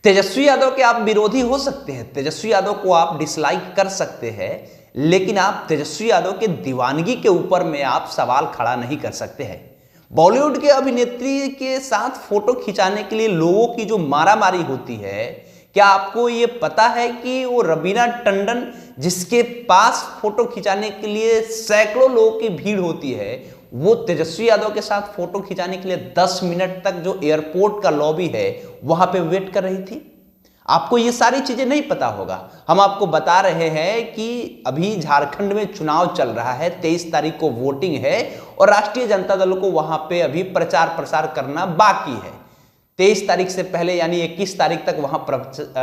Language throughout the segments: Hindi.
तेजस्वी यादव के आप विरोधी हो सकते हैं, तेजस्वी यादव को आप डिसलाइक कर सकते हैं, लेकिन आप तेजस्वी यादव के दीवानगी के ऊपर में आप सवाल खड़ा नहीं कर सकते हैं। बॉलीवुड के अभिनेत्री के साथ फोटो खिंचाने के लिए लोगों की जो मारामारी होती है, क्या आपको ये पता है कि वो रवीना टंडन जिसके पास फोटो खिंचाने के लिए सैकड़ों लोगों की भीड़ होती है, वो तेजस्वी यादव के साथ फोटो खिंचाने के लिए 10 मिनट तक जो एयरपोर्ट का लॉबी है वहां पे वेट कर रही थी। आपको ये सारी चीजें नहीं पता होगा। हम आपको बता रहे हैं कि अभी झारखंड में चुनाव चल रहा है, 23 तारीख को वोटिंग है और राष्ट्रीय जनता दल को वहां पे अभी प्रचार प्रसार करना बाकी है। 23 तारीख से पहले यानी 21 तारीख तक वहां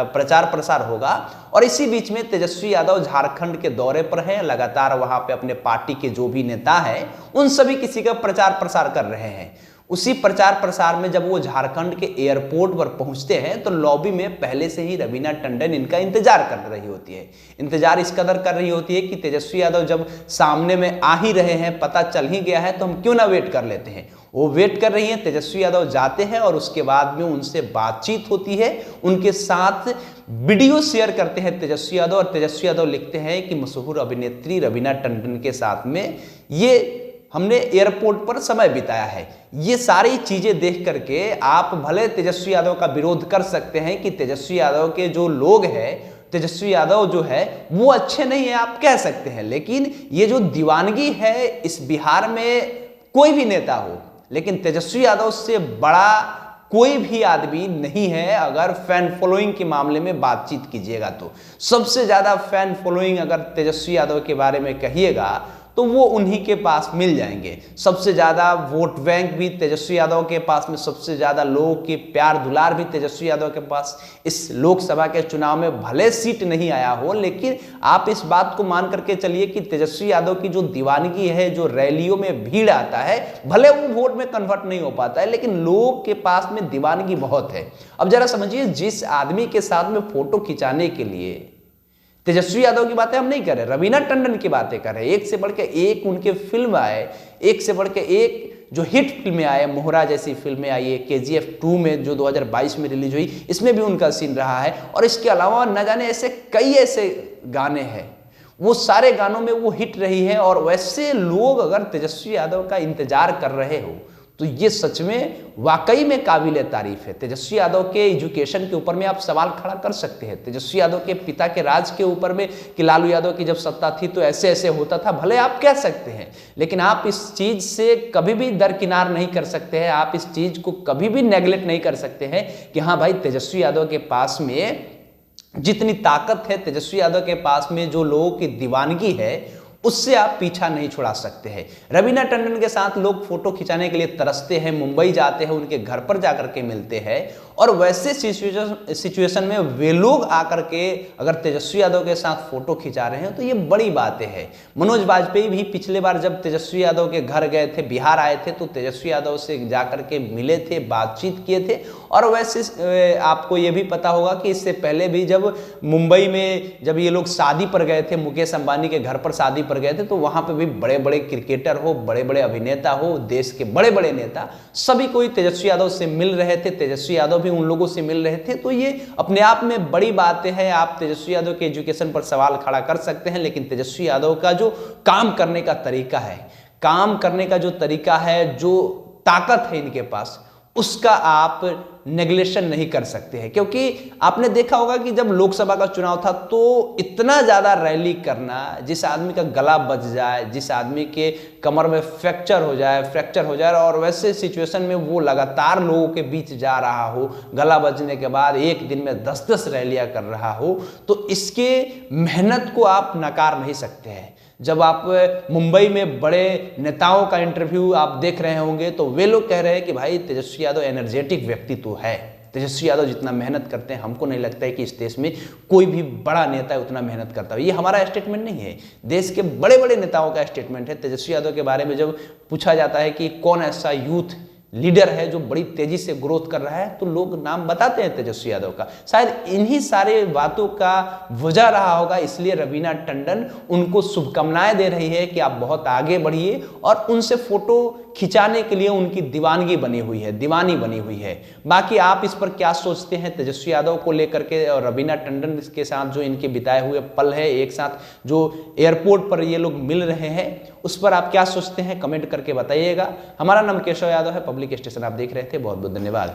प्रचार प्रसार होगा और इसी बीच में तेजस्वी यादव झारखंड के दौरे पर हैं। लगातार वहां पे अपने पार्टी के जो भी नेता हैं उन सभी किसी का प्रचार प्रसार कर रहे हैं। उसी प्रचार प्रसार में जब वो झारखंड के एयरपोर्ट पर पहुंचते हैं तो लॉबी में पहले से ही रवीना टंडन इनका इंतजार कर रही होती है। इंतजार इस कदर कर रही होती है कि तेजस्वी यादव जब सामने में आ ही रहे हैं, पता चल ही गया है, तो हम क्यों ना वेट कर लेते हैं। वो वेट कर रही हैं, तेजस्वी यादव जाते हैं और उसके बाद में उनसे बातचीत होती है, उनके साथ वीडियो शेयर करते हैं तेजस्वी यादव और तेजस्वी यादव लिखते हैं कि मशहूर अभिनेत्री रवीना टंडन के साथ में ये हमने एयरपोर्ट पर समय बिताया है। ये सारी चीजें देख करके आप भले तेजस्वी यादव का विरोध कर सकते हैं कि तेजस्वी यादव के जो लोग हैं, तेजस्वी यादव जो है वो अच्छे नहीं है, आप कह सकते हैं, लेकिन ये जो दीवानगी है इस बिहार में कोई भी नेता हो, लेकिन तेजस्वी यादव से बड़ा कोई भी आदमी नहीं है। अगर फैन फॉलोइंग के मामले में बातचीत कीजिएगा तो सबसे ज्यादा फैन फॉलोइंग अगर तेजस्वी यादव के बारे में कहिएगा तो वो उन्हीं के पास मिल जाएंगे। सबसे ज्यादा वोट बैंक भी तेजस्वी यादव के पास में, सबसे ज्यादा लोगों के प्यार दुलार भी तेजस्वी यादव के पास। इस लोकसभा के चुनाव में भले सीट नहीं आया हो, लेकिन आप इस बात को मान करके चलिए कि तेजस्वी यादव की जो दीवानगी है, जो रैलियों में भीड़ आता है, भले वो वोट में कन्वर्ट नहीं हो पाता है, लेकिन लोगों के पास में दीवानगी बहुत है। अब जरा समझिए, जिस आदमी के साथ में फोटो खिंचाने के लिए, तेजस्वी यादव की बातें हम नहीं कर रहे, रवीना टंडन की बातें कर रहे हैं। एक से बढ़ के एक उनके फिल्म आए, एक से बढ़ के एक जो हिट फिल्में आए, मोहरा जैसी फिल्में आई है, KGF 2 में जो 2022 में रिलीज हुई, इसमें भी उनका सीन रहा है। और इसके अलावा न जाने ऐसे कई ऐसे गाने हैं, वो सारे गानों में वो हिट रही है। और वैसे लोग अगर तेजस्वी यादव का इंतजार कर रहे हो तो ये सच में वाकई में काबिल तारीफ है। तेजस्वी यादव के एजुकेशन के ऊपर में आप सवाल खड़ा कर सकते हैं, तेजस्वी यादव के पिता के राज के ऊपर में कि लालू यादव की जब सत्ता थी तो ऐसे ऐसे होता था, भले आप कह सकते हैं, लेकिन आप इस चीज से कभी भी दरकिनार नहीं कर सकते हैं। आप इस चीज को कभी भी नेगलेक्ट नहीं कर सकते हैं कि हाँ भाई, तेजस्वी यादव के पास में जितनी ताकत है, तेजस्वी यादव के पास में जो लोगों की दीवानगी है, उससे आप पीछा नहीं छुड़ा सकते हैं। रवीना टंडन के साथ लोग फोटो खिंचाने के लिए तरसते हैं, मुंबई जाते हैं, उनके घर पर जाकर के मिलते हैं। और वैसे सिचुएशन में वे लोग आकर के अगर तेजस्वी यादव के साथ फोटो खिंचा रहे हैं तो ये बड़ी बातें हैं। मनोज वाजपेयी भी पिछले बार जब तेजस्वी यादव के घर गए थे, बिहार आए थे, तो तेजस्वी यादव से जाकर के मिले थे, बातचीत किए थे। और वैसे आपको ये भी पता होगा कि इससे पहले भी जब मुंबई में जब ये लोग शादी पर गए थे, मुकेश अंबानी के घर पर शादी पर गए थे, तो वहां पे भी बड़े बड़े क्रिकेटर हो, बड़े बड़े अभिनेता हो, देश के बड़े बड़े नेता, सभी कोई तेजस्वी यादव से मिल रहे थे, तेजस्वी यादव भी उन लोगों से मिल रहे थे। तो ये अपने आप में बड़ी बातें हैं। आप तेजस्वी यादव के एजुकेशन पर सवाल खड़ा कर सकते हैं, लेकिन तेजस्वी यादव का जो काम करने का तरीका है, काम करने का जो तरीका है, जो ताकत है इनके पास, उसका आप नेगलेक्शन नहीं कर सकते हैं। क्योंकि आपने देखा होगा कि जब लोकसभा का चुनाव था तो इतना ज्यादा रैली करना, जिस आदमी का गला बच जाए, जिस आदमी के कमर में फ्रैक्चर हो जाए और वैसे सिचुएशन में वो लगातार लोगों के बीच जा रहा हो, गला बजने के बाद एक दिन में 10-10 रैलियां कर रहा हो, तो इसके मेहनत को आप नकार नहीं सकते हैं। जब आप मुंबई में बड़े नेताओं का इंटरव्यू आप देख रहे होंगे तो वे लोग कह रहे हैं कि भाई तेजस्वी यादव एनर्जेटिक व्यक्ति तो है, तेजस्वी यादव जितना मेहनत करते हैं, हमको नहीं लगता है कि इस देश में कोई भी बड़ा नेता उतना मेहनत करता है। ये हमारा स्टेटमेंट नहीं है, देश के बड़े बड़े नेताओं का स्टेटमेंट है। तेजस्वी यादव के बारे में जब पूछा जाता है कि कौन ऐसा यूथ लीडर है जो बड़ी तेजी से ग्रोथ कर रहा है, तो लोग नाम बताते हैं तेजस्वी यादव का। शायद इन्हीं सारे बातों का वजह रहा होगा, इसलिए रवीना टंडन उनको शुभकामनाएं दे रही है कि आप बहुत आगे बढ़िए, और उनसे फोटो खिंचाने के लिए उनकी दीवानगी बनी हुई है, दीवानी बनी हुई है। बाकी आप इस पर क्या सोचते हैं तेजस्वी यादव को लेकर के, और रवीना टंडन के साथ जो इनके बिताए हुए पल है, एक साथ जो एयरपोर्ट पर ये लोग मिल रहे हैं, उस पर आप क्या सोचते हैं कमेंट करके बताइएगा। हमारा नाम केशव यादव है, पब्लिक स्टेशन आप देख रहे थे। बहुत बहुत धन्यवाद।